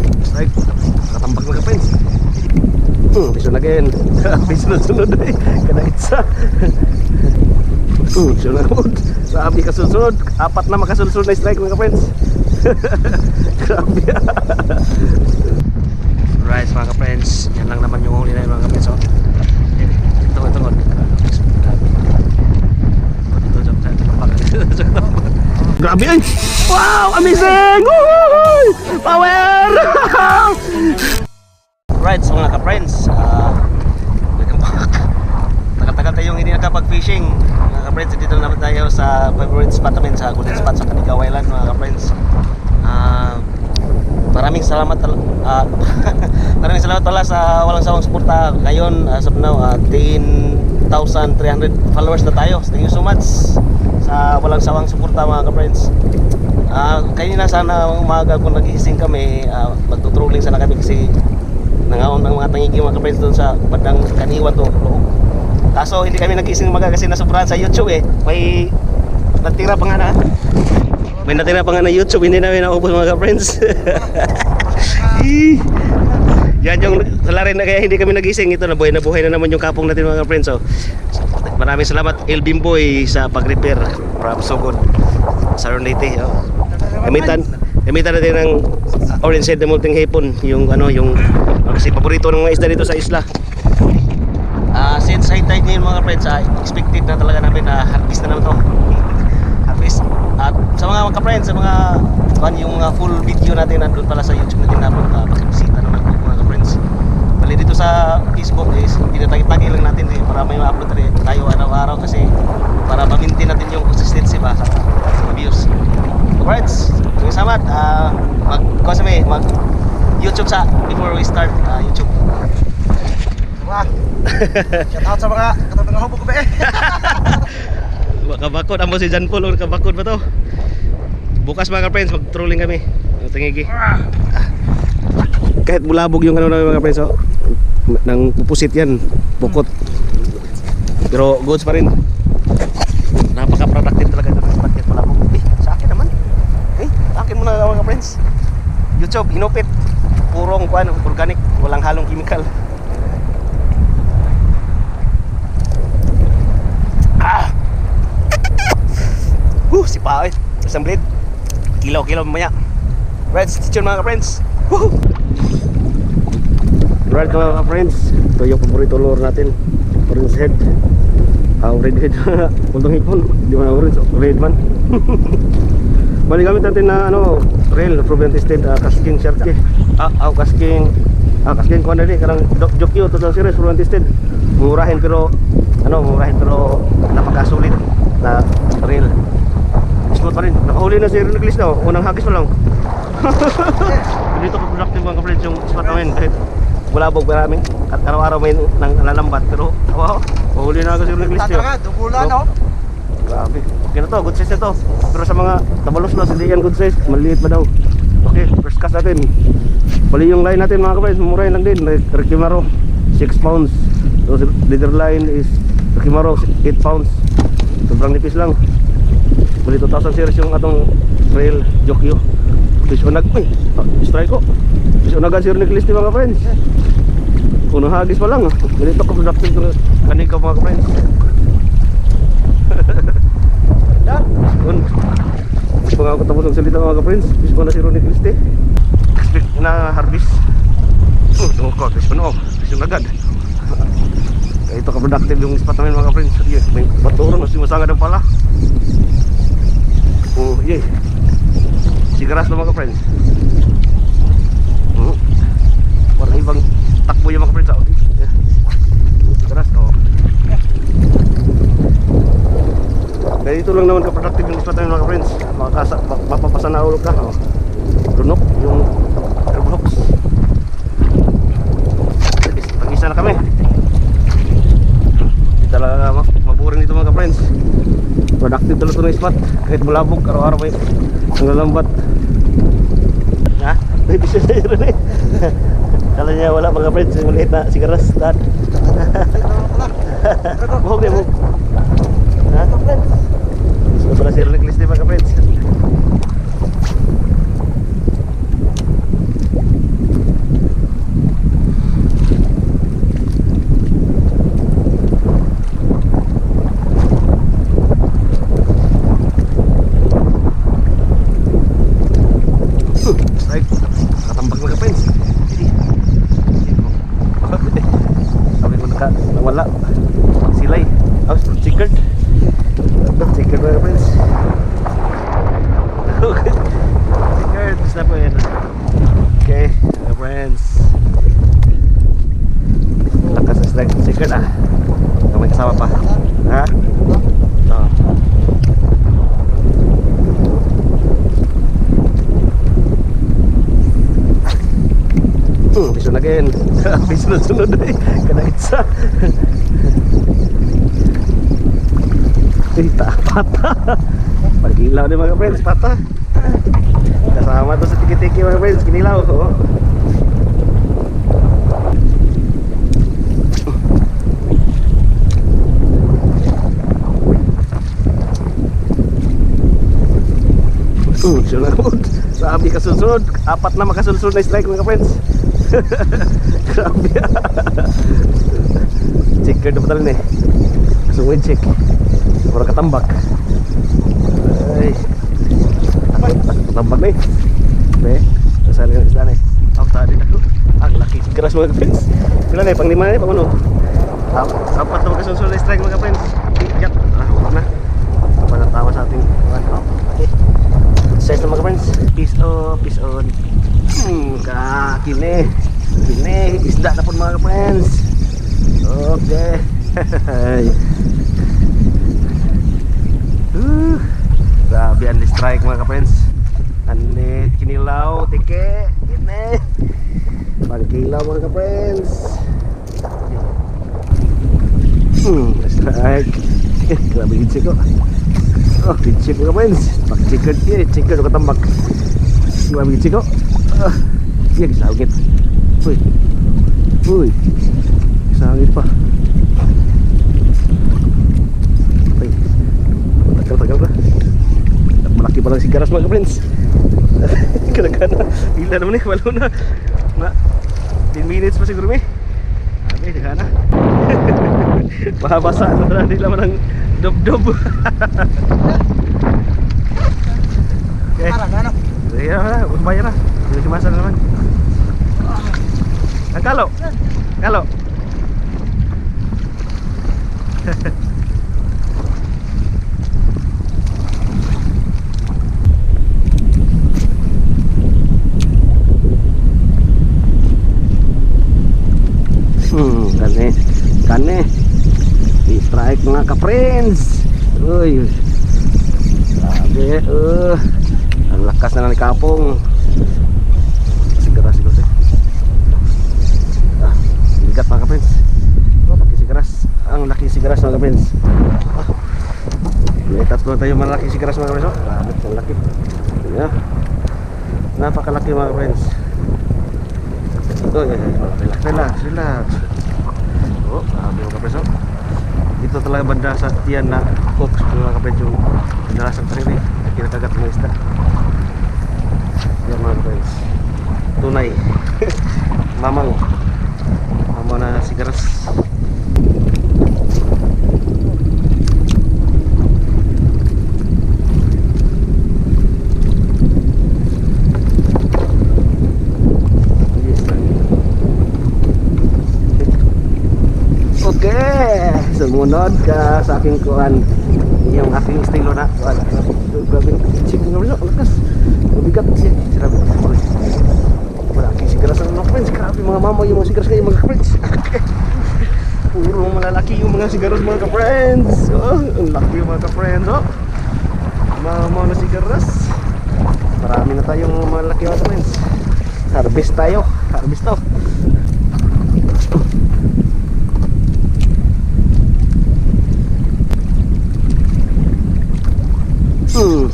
Strike. Katambak na ka friends. Bison again. Grabe sunod-sunod eh. Kada itsa. Sunod. Grabe kasunod. 4 na makasunod na strike mga friends. Grabe. Right mga friends. Yan lang naman yung huli na yun mga friends. Tungod. Grabe ay! Wow! Amazing! Woohoo! Power! Right, so mga ka-friends, welcome back. Tagal-tagal tayong hindi nakapag-fishing. Mga ka-friends, dito naman tayo sa favorite spot namin, sa golden spot sa Canigao Island mga ka-friends. Maraming salamat maraming salamat pala sa walang sawang suporta. Ngayon, as of now, 10,300 followers na tayo. Thank you so much sa walang sawang suporta mga ka-friends. Kanina sana umaga kung nagising kami, magtutrolling sana kami kasi nangaon ng mga tangigi mga ka-friends doon sa bandang Kaniwa to. Kaso hindi kami nagising umaga kasi nasobrahan sa YouTube eh. May natira pa nga na YouTube, hindi namin naubos mga ka-friends. Yan yung salarin na kaya hindi kami nagising. Ito na buhay na naman yung kapong natin mga ka-friends. So, maraming salamat El Bimboy sa pag-repair from Sogod Saron Leyte. Gamitan natin ng orange head na multing hipon, yung kasi paborito ng mga isda dito sa isla. Since high tide ngayon mga friends, expected na talaga namin na harvest na naman to. Harvest. At sa mga friends, sa mga yung full video natin nandun pala sa YouTube natin na pakibisita naman po mga friends. Bali dito sa Facebook is tinatagi-tagi lang natin para may ma-upload tayo araw-araw kasi para ma-maintain natin yung consistency ba sa views. Friends, salamat. Mag YouTube sa before we start YouTube. Wah. Shout out sa mga katapang hubog ko ba eh. Kabakod amo si Jan Paul, kabakod ba to? Bukas mga friends, mag-trolling kami. Tingigi. Kahit bulabog yung mga friends, nang pupusit yan, bukot. Pero goods pa rin. Napaka-productive talaga ng budget bulabog. Sa akin naman. Akin muna mga friends. YouTube, inupit. Purong organic, walang halong chemical. Si Pao eh. Isang blade. Kilaw mamaya. Right, stitch mga friends. Right mga friends. Ito yung paborito lure natin. Orange head. Red head. Puntong hipon. Di man orange. Red man. Bali gamit natin na rail proven tested casking shark casking ko na rin karang jokyo total series proven tested. Murahin pero napakasulit na rail. Smooth pa rin. Nakahuli na si Reneglis na unang hagis pa lang. Dito productive mga ka-friends yung spot namin kahit bulabog maraming at araw-araw may nalambat pero mahuli na ako si Reneglis yun. Dugulan no? Grabe. Okay na to, good size na to. Pero sa mga tabalos na, hindi yan good size. Maliit pa daw. Okay, first cast natin. Bali yung line natin mga ka-friends, murahin lang din. Rekimaro, 6 pounds. So leader line is Rekimaro, 8 pounds. Sobrang nipis lang. Bali 2,000 series yung atong rail jokyo. Fish unag, strike ko. Fish unagan si Reneglis di mga ka-friends. Unang hagis pa lang. Ganito ka productive ng kanika mga ka-friends. Bis pa nga ako tapos ng salita mga ka-friends. Bis pa na si Reneglis di expect na harvest. Dungkot, bis pa na bis yung agad. Ito ka productive yung spot namin mga ka-friends. May baturon, mas masangad ang pala. Sigaras na mga friends. Parang ibang takbo yung mga friends. Sigaras Ganito lang naman ka-productive yung spot namin mga friends. Mapapasa na ulog ka. Lunok yung airblocks. Pag-isa na kami. Hindi talaga maburing dito mga friends. Productive talaga ito na spot. Kahit bulabog, araw-araw may nanglalambat. May bisyo na yun eh. Kala niya wala mga friends. Maliit na sigaras. Buhog niya buhog. So pala si Reneglis din mga friends. Katambak mga friends. Sabi ko nawala. Silay. Oh, chickered. Chickered mga friends. Chickered. Basta po yan. Okay, mga friends. Lakas sa strike. Chickered ah. May kasama pa. Ha? Oo. Bisun again. Bisun-sunod eh. Kada itsa. Patah. Pagkilaw din mga friends, patah. Kasama to sa tiki-tiki mga friends, kinilaw. Oh. Sunod. Sabi kasunod. 4 na makasunod na strike mga friends. Grabe. Checker na pala eh. Sungwid check. Para katambak. Ay. Katambak na eh. Be. Kasali ng isda na eh. Ako tadi na ko. Ang laki. Keras mga friends. Sila na eh. Pang 5 na eh. Pang 1. 4 na makasunod na strike mga friends. Ikat. Huwag na. Panatawa sa ating. Okay. Set na mga friends. Peace on. Kine isda na po mga friends. Okay. Grabe ang strike mga friends. Ane kinilaw tike kine pagkilaw mga friends. Strike. Grabe gitsi ko. Oh, gitsi mga friends. Pag-chicken chicken ko tambak. Grabe gitsi ko. Iya kisahugit. Uy. Kisahugit pa. Ay. Tagal ka. Malaki pa lang si garas mga friends. Kadang-kadang. Gila naman eh. Walo na. 10 minutes pa siguro eh. Sabi, diha na. Mahabasa na nila man ng dob-dob. Okay. Parang ano? Iya na. Bayar na. Hindi masa na naman. Ang kalo. Kane. I-strike mga ka-friends. Uy. Grabe. Ang lakas na ng kapong. Sigaras. Bigat mga ka-friends. Ang laki sigaras mga ka-friends. May tatlo tayo malaki sigaras mga ka-friends. Grabe, ang laki. Yeah. Napakalaki mga ka-friends. Relax. Oh, grabe mga ka-friends. Dito talaga banda sa tiyan na hooks mga ka-friends yung kadalasan sarili. Kinakagat ng isda. Yan mga ka-friends. Tunay. Mamaw na sigaras. Okay, sumunod ka sa aking kuan, yung aking estilo na kuan. Grabe, chicken ng lakas. Mabigat siya. Grabe. Wala aking sigaras ng mga friends. Grabe mga mama yung mga sigaras kayo mga friends. Puro malalaki yung mga sigaras mga ka-friends. Oh, ang laki yung mga ka-friends. Oh, mama na sigaras. Marami na tayong malaki mga friends. Harvest tayo. Harvest to.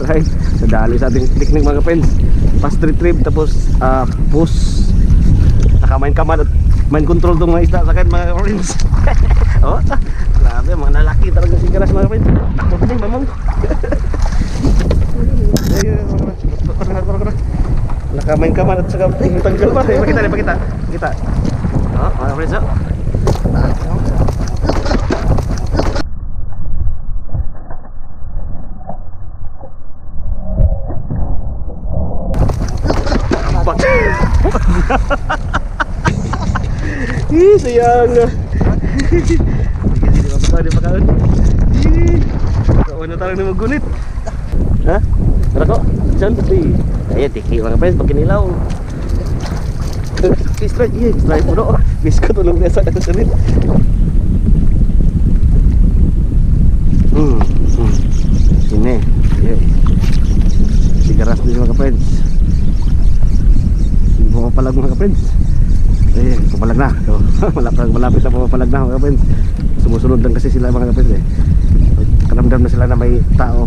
Right. Nadali sa ating picnic mga friends. Fast retrieve tapos push. Nakamain kaman at mind control tong mga isda sa akin mga friends. Oh, grabe mga nalaki talaga sigaras mga friends. Takot din mamang. Nakamain kaman at saka tanggal pa. Pakita. Oh, mga friends. Sayang. Di pakaon. Ano tarang na magunit? Ha? Tara ko. Saan pati? Kaya tiki mga friends pag kinilaw. Strike, iya, strike mo no. Biskot ulong niya sa sunit. Sini. Iya. Sigaras din mga friends. Pumapalag mga friends. Eh, pumalag na. Malapit na pumapalag na mga friends. Sumusunod lang kasi sila mga friends eh. Karamdam na sila na may tao.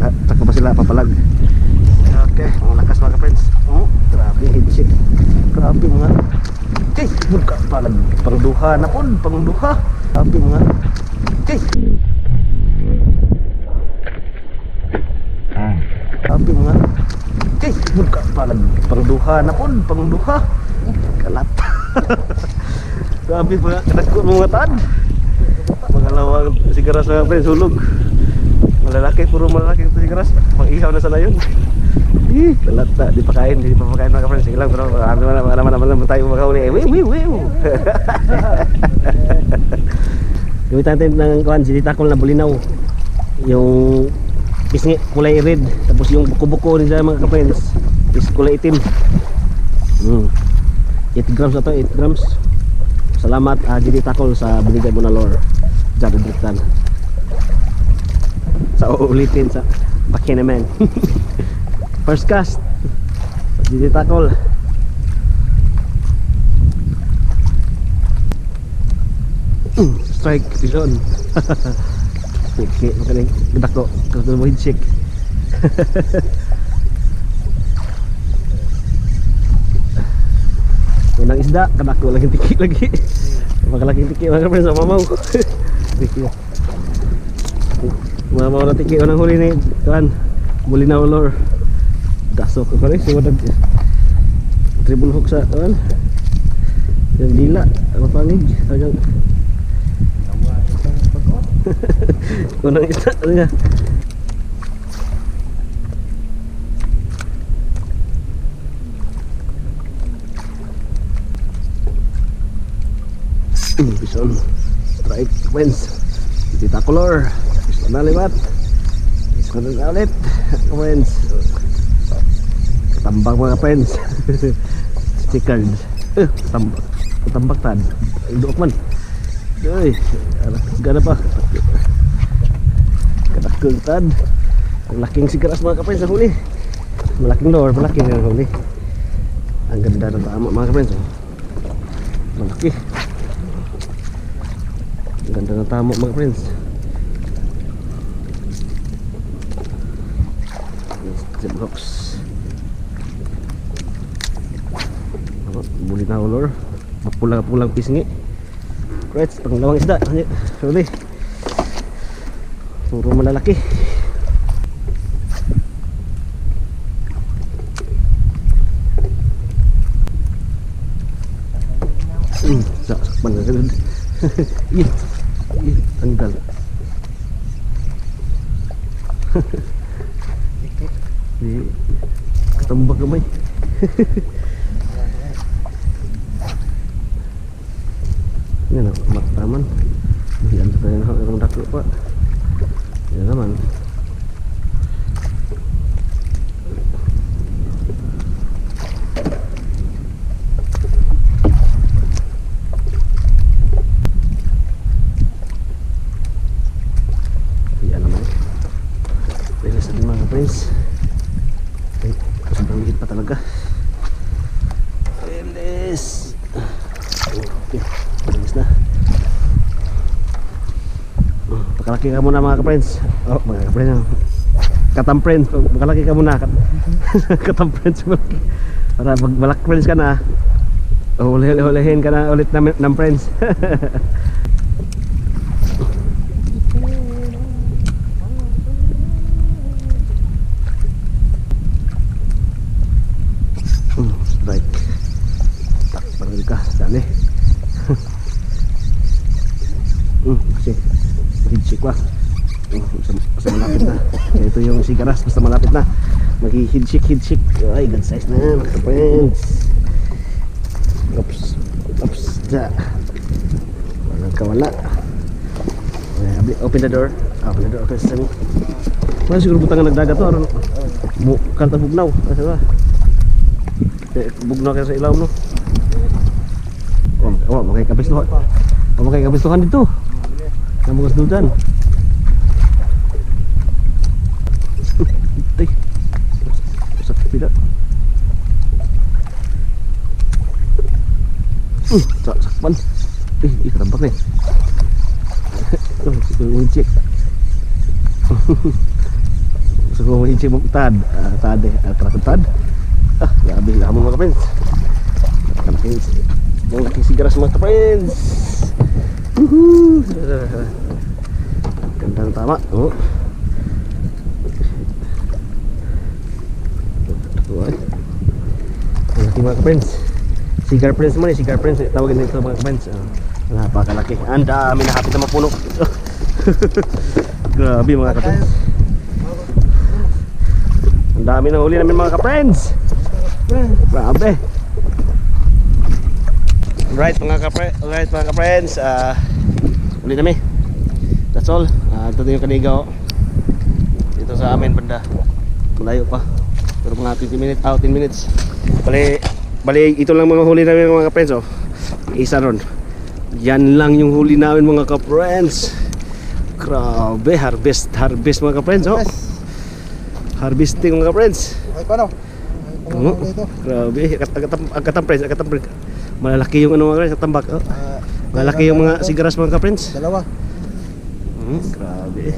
Saka pa sila papalag. Okay, ang lakas mga friends. Grabe, headship. Grabe mga. Okay, buka palag. Pangduha na po, pangduha. Grabe mga. Okay. Grabe mga. Okay, buka palag. Pangduha na po, pangduha. Kalat. Grabe mga kadako mga tan. Pangalawang sigaras mga friends, hulog. Malalaki, puro malalaki ito sigaras. Pang-ihaw na sana yun. Kalat na, di pa pakain mga friends. Sige lang, pero naman tayo makahuli. Wiw. Gamitan natin ng kuhan, sinitakol na bulinaw. Yung pisngi, kulay red. Tapos yung buko-buko nila mga friends is kulay itim. 8 grams na to, 8 grams. Salamat Gidi Takol sa binigay mo na lore. Jared Riktan. Sa uulitin sa Bakinaman. First cast Gidi Takol. Strike vision. Okay, magaling. Dako, kasi mo headshake. Unang isda, kadako lagi tiki lagi. Magalaking tiki mga friends sa mamaw. Tiki. Mamaw na tiki unang huli ni kan. Muli na lure. Dasok ko pare si wadag. Triple hook sa kan. Yung dila, apa pangig. Sayang. Unang isda niya. Bison strike wins Tita Color isa na libat isa na ulit wins katambak mga friends stickered katambak tad induk man uy gana pa kadakeng tad ang laking sigaras mga friends sa huli malaking lure malaking na huli ang ganda ng tama mga friends malaki. Ganda ng tamo mga friends. Zip hooks. Buli na ulor. Mapulang-pulang pisngi. Friends, pangalawang isda. Sorry. Puro malalaki. Sakpan na ganun. Tanggal. Ketembak kamay. Ini nak mak taman. Jangan sekalian orang dakuk pak. Ya taman. Friends, sobrang liit pa talaga. Endless. Okay, endless na. Pakalaki ka muna mga ka-friends. Oh, mga ka-friends. Katam-friends, pakalaki ka muna. Katam-friends. Para pag malak friends ka na, huli-hulihin ka na ulit ng friends. Strike. Tak, barangay ka, dali. Kasi headshake pa. Basta malapit na. Ito yung sigaras, basta malapit na. Mag-headshake. Ay, good size na, mga friends. isda. Walang kawala. Open the door. Open the door. Okay, sami. Wala siguro butang nga nagdagat to. Aron kalta bugnaw. Asa ba? Bugnaw kaya sa ilaw no. Oh, makikabisluhan. Oh, makikabisluhan dito. Ang mga dudan. Tay. Sa pila. Sakpan. Ikarambak nih. Nguncik. Gusto ko nguncik mo tad. Tad eh. Tad. Grabe lang mga ka-friends. Malaking sigaras mga ka-friends. Gandang tama. Oh. Malaki mga ka-friends. Cigar Prince mo ni, Cigar Prince. Tawagin nito mga ka-friends. Napakalaki. Ang dami na hapit na mapuno. Grabe mga ka-friends. Ang dami na huli namin mga ka-friends. Grabe. Alright mga ka-friends. Huli namin. That's all. Ito yung kanigaw. Dito sa amin banda. Malayo pa. Pero mga 20 minutes, 10 minutes. Bali, ito lang mga huli namin mga ka-friends. Oh. Isa ron. Yan lang yung huli namin mga ka-friends. Grabe, harvest mga ka-friends. Oh. Harvesting mga ka-friends. Okay pa no? Grabe, agkatang friends. Malalaki yung ano mga ka-friends, katambak. Oh. Malalaki yung mga sigaras mga ka-friends. Dalawa. Grabe.